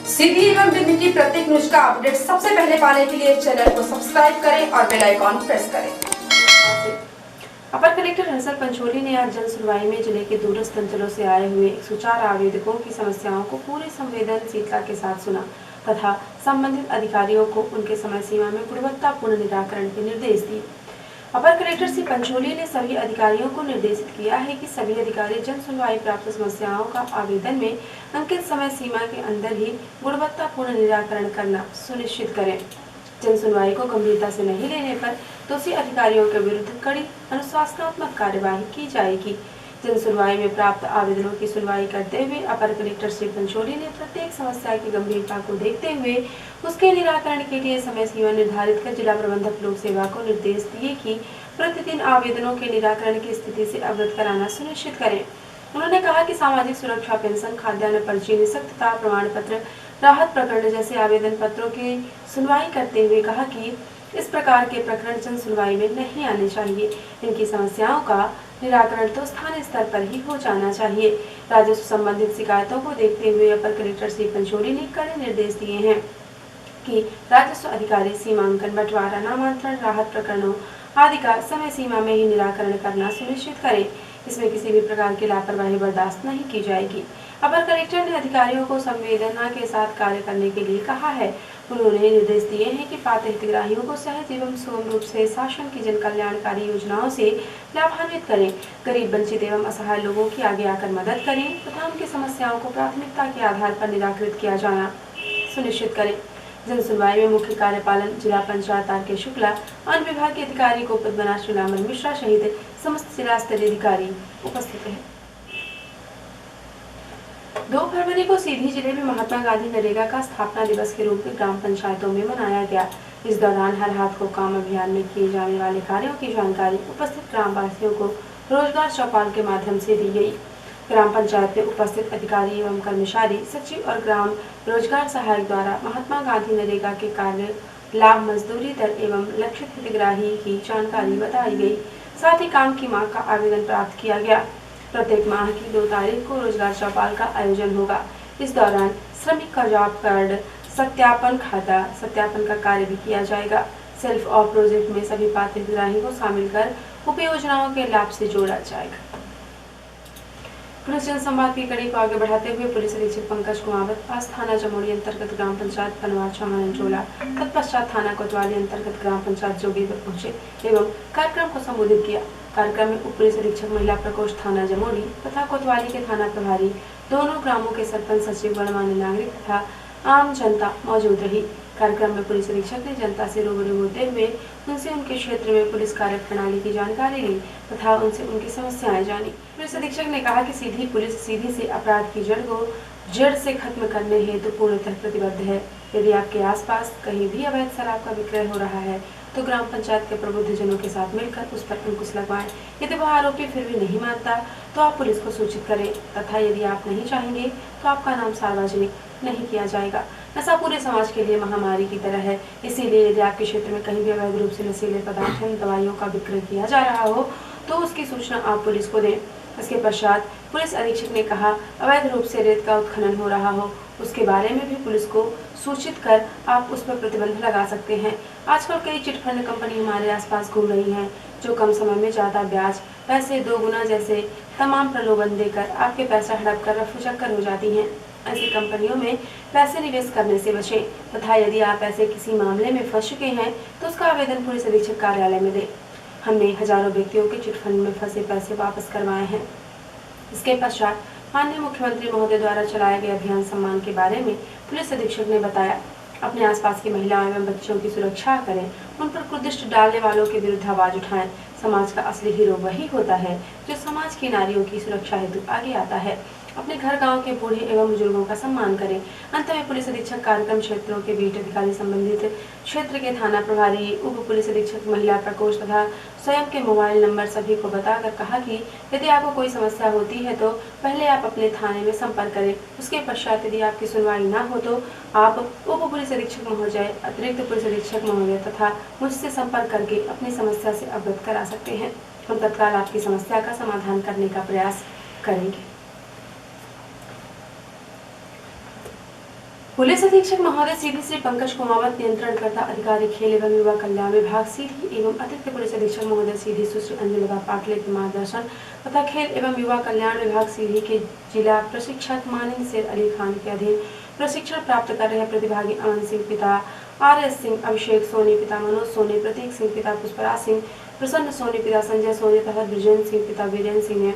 सीधी एवं दिल्ली की प्रत्येक न्यूज का अपडेट सबसे पहले पाने के लिए चैनल को सब्सक्राइब करें और बेल आइकॉन प्रेस करें। अपर कलेक्टर हर्षल पंचोली ने आज जन सुनवाई में जिले के दूरस्थ अंचलों से आए हुए 104 आवेदकों की समस्याओं को पूरी संवेदनशीलता के साथ सुना तथा संबंधित अधिकारियों को उनके समय सीमा में गुणवत्तापूर्ण निराकरण के निर्देश दिए। अपर कलेक्टर श्री पंचोली ने सभी अधिकारियों को निर्देशित किया है कि सभी अधिकारी जन सुनवाई प्राप्त समस्याओं का आवेदन में अंकित समय सीमा के अंदर ही गुणवत्तापूर्ण निराकरण करना सुनिश्चित करें। जन सुनवाई को गंभीरता से नहीं लेने पर दोषी अधिकारियों के विरुद्ध कड़ी अनुशासनात्मक कार्यवाही की जाएगी। जन सुनवाई में प्राप्त आवेदनों की सुनवाई करते हुए अपर कलेक्टर श्री पंचोली ने प्रत्येक समस्या की गंभीरता को देखते हुए उसके निराकरण के लिए समय सीमा निर्धारित कर जिला प्रबंधक लोक सेवा को निर्देश दिए कि प्रतिदिन आवेदनों के निराकरण की स्थिति से अवगत कराना सुनिश्चित करें। उन्होंने कहा कि सामाजिक सुरक्षा पेंशन, खाद्यान्न पर्ची, निःशक्तता प्रमाण पत्र, राहत प्रकरण जैसे आवेदन पत्रों की सुनवाई करते हुए कहा कि इस प्रकार के प्रकरण जन सुनवाई में नहीं आने चाहिए। इनकी समस्याओं का निराकरण तो स्थानीय स्तर पर ही हो जाना चाहिए। राजस्व संबंधित शिकायतों को देखते हुए अपर कलेक्टर श्री पंचोली ने कड़े निर्देश दिए हैं कि राजस्व अधिकारी सीमांकन, बंटवारा, नामांतरण, राहत प्रकरणों आदि का समय सीमा में ही निराकरण करना सुनिश्चित करें। इसमें किसी भी प्रकार की लापरवाही बर्दाश्त नहीं की जाएगी। अपर कलेक्टर ने अधिकारियों को संवेदना के साथ कार्य करने के लिए कहा है। उन्होंने निर्देश दिए हैं कि पात्र हितग्राहियों को सहज एवं सुगम रूप से शासन की जन कल्याणकारी योजनाओं से लाभान्वित करें, गरीब, वंचित एवं असहाय लोगों की आगे आकर मदद करें तथा उनकी समस्याओं को प्राथमिकता के आधार पर निराकृत किया जाना सुनिश्चित करें। जन सुनवाई में मुख्य कार्यपालन जिला पंचायत आर के शुक्ला, अन्य विभाग के अधिकारी को पद्मनाभ श्रीरामन मिश्रा सहित समस्त जिला स्तरीय अधिकारी उपस्थित रहे। 2 फरवरी को सीधी जिले में महात्मा गांधी नरेगा का स्थापना दिवस के रूप में ग्राम पंचायतों में मनाया गया। इस दौरान हर हाथ को काम अभियान में किए जाने वाले कार्यों की जानकारी उपस्थित ग्रामवासियों को रोजगार चौपाल के माध्यम से दी गई। ग्राम पंचायत में उपस्थित अधिकारी एवं कर्मचारी, सचिव और ग्राम रोजगार सहायक द्वारा महात्मा गांधी नरेगा के कार्य, लाभ, मजदूरी दर एवं लक्षित हितग्राही की जानकारी बताई गई। साथ ही काम की मांग का आवेदन प्राप्त किया गया। प्रत्येक माह की 2 तारीख को रोजगार चौपाल का आयोजन होगा। इस दौरान श्रमिक का जॉब कार्ड सत्यापन, खाता सत्यापन का कार्य भी किया जाएगा। सेल्फ ऑफ प्रोजेक्ट में सभी पात्र हितग्राही को शामिल कर उप योजनाओं के लाभ से जोड़ा जाएगा। पुलिस जनसंवाद की कड़ी को आगे बढ़ाते हुए पुलिस अधीक्षक पंकज कुमावत आज थाना जमोड़ी अंतर्गत ग्राम पंचायत पनवाचा मनचोला, तत्पश्चात थाना कोतवाली अंतर्गत ग्राम पंचायत जोगीपुर पहुंचे एवं कार्यक्रम को संबोधित किया। कार्यक्रम में उप पुलिस अधीक्षक महिला प्रकोष्ठ थाना जमोड़ी तथा कोतवाली के थाना प्रभारी, दोनों ग्रामों के सरपंच, सचिव, गणमान्य नागरिक तथा आम जनता मौजूद रही। कार्यक्रम में पुलिस अधीक्षक ने जनता से रूबरू होते हुए उनसे उनके क्षेत्र में पुलिस कार्य प्रणाली की जानकारी ली तथा उनसे उनकी समस्याएं जानी। पुलिस अधीक्षक ने कहा कि सीधी पुलिस सीधी से अपराध की जड़ को जड़ से खत्म करने हेतु पूर्णतः प्रतिबद्ध है। यदि आपके आसपास कहीं भी अवैध शराब का विक्रय हो रहा है तो ग्राम पंचायत के प्रबुद्ध जनों के साथ मिलकर उस पर अंकुश लगवाएं। यदि वह आरोपी फिर भी नहीं मानता तो आप पुलिस को सूचित करें तथा यदि आप नहीं चाहेंगे तो आपका नाम सार्वजनिक नहीं किया जाएगा। नशा पूरे समाज के लिए महामारी की तरह है, इसीलिए यदि आपके क्षेत्र में कहीं भी अवैध रूप से नशीले पदार्थों, दवाइयों का विक्रय किया जा रहा हो तो उसकी सूचना आप पुलिस को दें। इसके पश्चात पुलिस अधीक्षक ने कहा, अवैध रूप से रेत का उत्खनन हो रहा हो उसके बारे में भी पुलिस को सूचित कर आप उस पर प्रतिबंध लगा सकते हैं। आजकल कई चिटफंड कंपनी हमारे आसपास घूम रही हैं जो कम समय में ज़्यादा ब्याज, पैसे 2 गुना जैसे तमाम प्रलोभन देकर आपके पैसा हड़प कर रफूचक्कर हो जाती हैं। ऐसी कंपनियों में पैसे निवेश करने से बचें तथा यदि आप ऐसे किसी मामले में फंस चुके हैं तो उसका आवेदन पुलिस अधीक्षक कार्यालय में दें। हमने हजारों व्यक्तियों के चिटफंड में फंसे पैसे वापस करवाए हैं। इसके पश्चात माननीय मुख्यमंत्री महोदय द्वारा चलाए गए अभियान सम्मान के बारे में पुलिस अधीक्षक ने बताया। अपने आसपास की महिलाओं एवं बच्चों की सुरक्षा करें, उन पर कुदृष्टि डालने वालों के विरुद्ध आवाज उठाएं। समाज का असली हीरो वही होता है जो समाज की नारियों की सुरक्षा हेतु आगे आता है। अपने घर गांव के बूढ़े एवं बुजुर्गों का सम्मान करें। अंत में पुलिस अधीक्षक कार्यक्रम क्षेत्रों के बीट अधिकारी, संबंधित क्षेत्र के थाना प्रभारी, उप पुलिस अधीक्षक महिला प्रकोष्ठ तथा स्वयं के मोबाइल नंबर सभी को बताकर कहा कि यदि आपको कोई समस्या होती है तो पहले आप अपने थाने में संपर्क करें। उसके पश्चात यदि आपकी सुनवाई ना हो तो आप उप पुलिस अधीक्षक महोदय, अतिरिक्त पुलिस अधीक्षक महोदय तथा मुझसे संपर्क करके अपनी समस्या से अवगत करा सकते हैं। हम तत्काल आपकी समस्या का समाधान करने का प्रयास करेंगे। पुलिस अधीक्षक महोदय सीधी श्री पंकज कुमावत, नियंत्रणकर्ता अधिकारी खेल एवं युवा कल्याण विभाग सीधी एवं अतिरिक्त पुलिस अधीक्षक महोदय सीधी सुश्री अंजलिका पाटिल के मार्गदर्शन तथा खेल एवं युवा कल्याण विभाग सीधी के जिला प्रशिक्षक मानिंद शेर अली खान के अधीन प्रशिक्षण प्राप्त कर रहे प्रतिभागी अमन सिंह पिता RS सिंह, अभिषेक सोनी पिता मनोज सोनी, प्रतीक सिंह पिता पुष्पराज सिंह, प्रसन्न सोनी पिता संजय सोनी तथा ब्रिजेंद्र सिंह पिता वीरेंद्र सिंह ने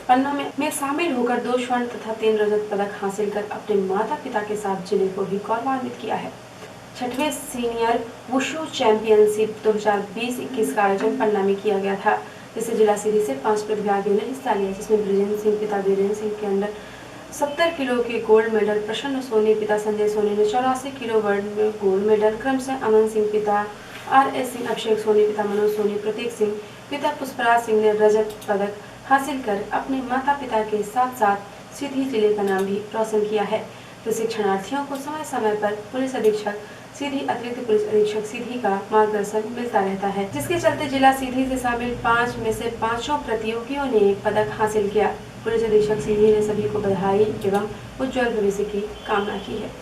पन्ना में शामिल होकर 2 स्वर्ण तथा 3 रजत पदक हासिल कर अपने माता पिता के साथ जिले को भी गौरवान्वित किया है। 6वें सीनियर वुशु चैंपियनशिप 2020-21 का आयोजन पन्ना में किया गया था, जिसे जिला सीधी से 5 प्रतिभागियों ने हिस्सा लिया, जिसमें ब्रिजेंद्र सिंह पिता वीरेंद्र सिंह के अंडर 70 किलो के गोल्ड मेडल, प्रसन्न सोनी पिता संजय सोनी ने 84 किलो वर्ल्ड में गोल्ड मेडल, क्रमशः अमन सिंह पिता RS सिंह, अभिषेक सोनी पिता मनोज सोनी, प्रतीक सिंह पिता पुष्पराज सिंह ने रजत पदक हासिल कर अपने माता पिता के साथ साथ सीधी जिले का नाम भी रोशन किया है। प्रशिक्षणार्थियों को समय समय पर पुलिस अधीक्षक सीधी, अतिरिक्त पुलिस अधीक्षक सीधी का मार्गदर्शन मिलता रहता है, जिसके चलते जिला सीधी से शामिल 5 में से 5 प्रतियोगियों ने पदक हासिल किया। पुलिस अधीक्षक सीधी ने सभी को बधाई एवं उज्जवल भविष्य की कामना की है।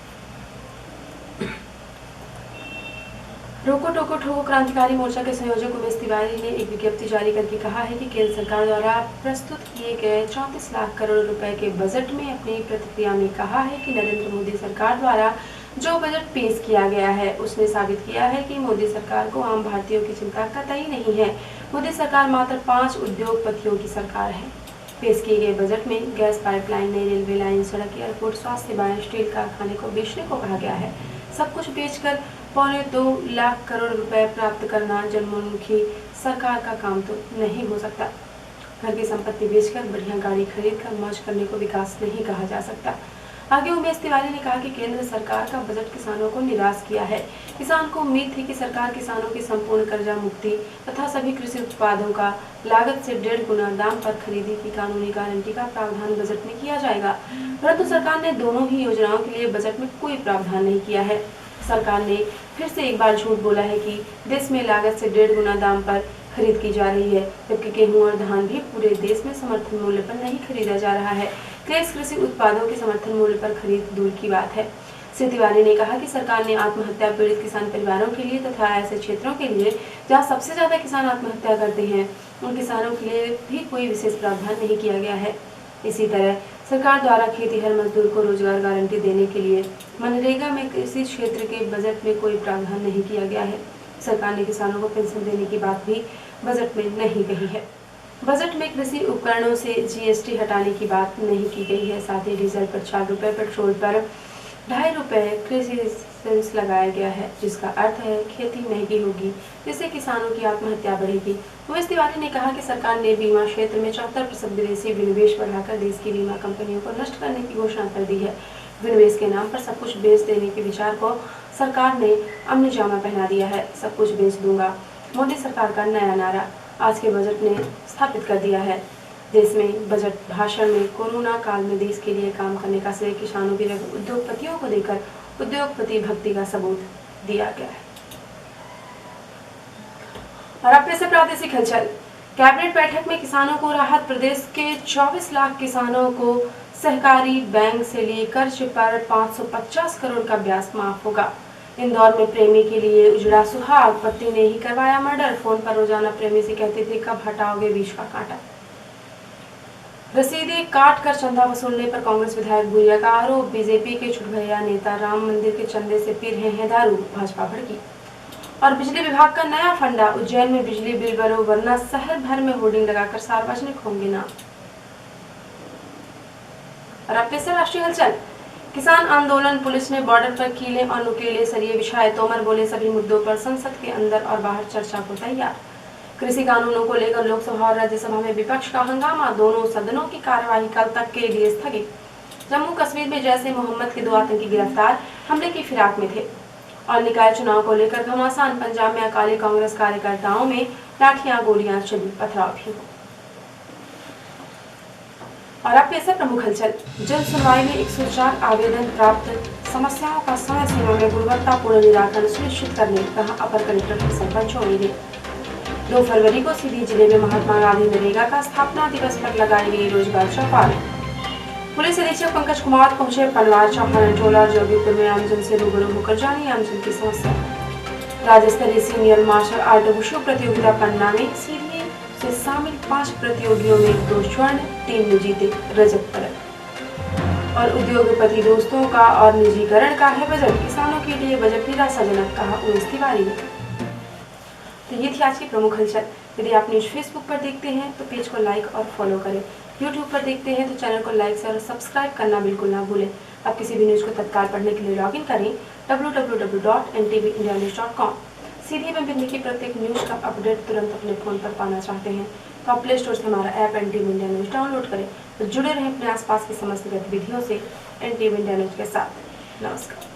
रोको टोको ठोको क्रांतिकारी मोर्चा के संयोजक उमेश तिवारी ने एक विज्ञप्ति जारी करके कहा है कि केंद्र सरकार द्वारा प्रस्तुत किए गए 34 लाख करोड़ रुपए के बजट में अपनी प्रतिक्रिया में कहा है कि नरेंद्र मोदी सरकार द्वारा जो बजट पेश किया गया है उसने साबित किया है कि मोदी सरकार को आम भारतीयों की चिंता कतई नहीं है। मोदी सरकार मात्र 5 उद्योगपतियों की सरकार है। पेश किए गए बजट में गैस पाइपलाइन, नई रेलवे लाइन, सड़क, एयरपोर्ट, स्वास्थ्य सेवाएं, स्टील कारखाने को बेचने को कहा गया है। सब कुछ बेचकर 2.25 लाख करोड़ रुपए प्राप्त करना जनमोहनमुखी सरकार का काम तो नहीं हो सकता। घर की संपत्ति बेचकर बढ़िया गाड़ी खरीद कर मौज करने को विकास नहीं कहा जा सकता। आगे उमेश तिवारी ने कहा कि केंद्र सरकार का बजट किसानों को निराश किया है। किसान को उम्मीद थी कि सरकार किसानों की संपूर्ण कर्जा मुक्ति तथा सभी कृषि उत्पादों का लागत से 1.5 गुना दाम पर खरीदी की कानूनी गारंटी का प्रावधान बजट में किया जाएगा, परंतु सरकार ने दोनों ही योजनाओं के लिए बजट में कोई प्रावधान नहीं किया है। सरकार ने फिर से एक बार झूठ बोला है कि देश में लागत से 1.5 गुना दाम पर खरीद की जा रही है, जबकि गेहूं और धान भी पूरे देश में समर्थन मूल्य पर नहीं खरीदा जा रहा है। शेष कृषि उत्पादों के समर्थन मूल्य पर खरीद दूर की बात है। श्री तिवारी ने कहा कि सरकार ने आत्महत्या पीड़ित किसान परिवारों के लिए तथा ऐसे क्षेत्रों के लिए जहां सबसे ज्यादा किसान आत्महत्या करते हैं, उन किसानों के लिए भी कोई विशेष प्रावधान नहीं किया गया है। इसी तरह सरकार द्वारा खेतीहर मजदूर को रोजगार गारंटी देने के लिए मनरेगा में कृषि क्षेत्र के बजट में कोई प्रावधान नहीं किया गया है। सरकार ने किसानों को पेंशन देने की बात भी बजट में नहीं कही है। बजट में कृषि उपकरणों से GST हटाने की बात नहीं की गई है। साथ ही डीजल पर 4 रुपए, पेट्रोल पर 2.5 रुपए कृषि सेस लगाया गया है, जिसका अर्थ है खेती महंगी होगी, जिससे किसानों की आत्महत्या बढ़ेगी। उमेश तिवारी ने कहा कि सरकार ने बीमा क्षेत्र में 74% विदेशी विनिवेश बढ़ाकर देश की बीमा कंपनियों को नष्ट करने की घोषणा कर दी है। विनिवेश के नाम पर सब कुछ बेच देने के विचार को सरकार ने अमली जामा पहना दिया है। सब कुछ बेच दूंगा, मोदी सरकार का नया नारा आज के बजट ने स्थापित कर दिया है। देश में बजट भाषण में कोरोना काल में देश के लिए काम करने का श्रेय किसानों की जगह उद्योगपतियों को देकर उद्योगपति भक्ति का सबूत दिया गया है। और अब से प्रादेशिक हलचल। कैबिनेट बैठक में किसानों को राहत। प्रदेश के 24 लाख किसानों को सहकारी बैंक से लिए कर्ज पर 550 करोड़ का ब्याज माफ होगा। इंदौर में प्रेमी के लिए उजड़ा सुहाग, पति ने ही करवाया मर्डर। फोन पर रोजाना प्रेमी से कहते थे कब हटाओगे विष का कांटा। रसीदें काट कर चंदा वसूलने पर कांग्रेस विधायक भूरिया का आरोप। बीजेपी के छुटभैया नेता राम मंदिर के चंदे से पी रहे हैं दारू, भाजपा भड़की। और बिजली विभाग का नया फंडा। उज्जैन में बिजली बिल भरो वरना शहर भर में होर्डिंग लगाकर सार्वजनिक होंगे नाम। और अब से राष्ट्रीय हलचल। किसान आंदोलन। पुलिस ने बॉर्डर पर कीले और नुकीले सरिये बिछाए। तोमर बोले सभी मुद्दों पर संसद के अंदर और बाहर चर्चा को तैयार। कृषि कानूनों को लेकर लोकसभा और राज्यसभा में विपक्ष का हंगामा। दोनों सदनों की कार्यवाही कल तक के लिए स्थगित। जम्मू कश्मीर में जैसे मोहम्मद के 2 आतंकी गिरफ्तार, हमले की फिराक में थे। और निकाय चुनाव को लेकर घमासान। पंजाब में अकाली कांग्रेस कार्यकर्ताओं में लाठियां गोलियां चली, पथराव भी हुआ। और अब पेश है प्रमुख हलचल। जन सुनवाई में 104 आवेदन प्राप्त। समस्याओं का समय सीमा में गुणवत्तापूर्ण निराकरण सुनिश्चित करने कहा अपर कलेक्टर सरपंच ने। 2 फरवरी को सीधी जिले में महात्मा गांधी नरेगा का स्थापना दिवस पर लगाई गई रोजगार चौपाल। पुलिस अधीक्षक पंकज कुमार पहुंचे पनवार चौहान टोला और जोगीपुर में आमजन से रूबरू होकर जानी आमजन की समस्या। राज्य स्तरीय सीनियर मार्शल आर्ट वुशु प्रतियोगिता पन्ना में सीधे से शामिल 5 प्रतियोगियों में 2 स्वर्ण, 3 ने जीते रजत पदक। और उद्योगपति दोस्तों का और निजीकरण का है बजट, किसानों के लिए बजट निराशाजनक, कहा उमेश तिवारी ने। तो ये थी आज की प्रमुख हलचल। यदि आप न्यूज फेसबुक पर देखते हैं तो पेज को लाइक और फॉलो करें, यूट्यूब पर देखते हैं तो चैनल को लाइक और सब्सक्राइब करना बिल्कुल ना भूलें। आप किसी भी न्यूज़ को तत्काल पढ़ने के लिए लॉगिन करें www.ntvindianews.com। सीधी में बिंदी की प्रत्येक न्यूज़ का अपडेट तुरंत अपने फ़ोन पर पाना चाहते हैं तो आप प्ले स्टोर से हमारा app NTV India news download करें और जुड़े रहें अपने आसपास की समस्त गतिविधियों से NTV इंडिया न्यूज़ के साथ। नमस्कार।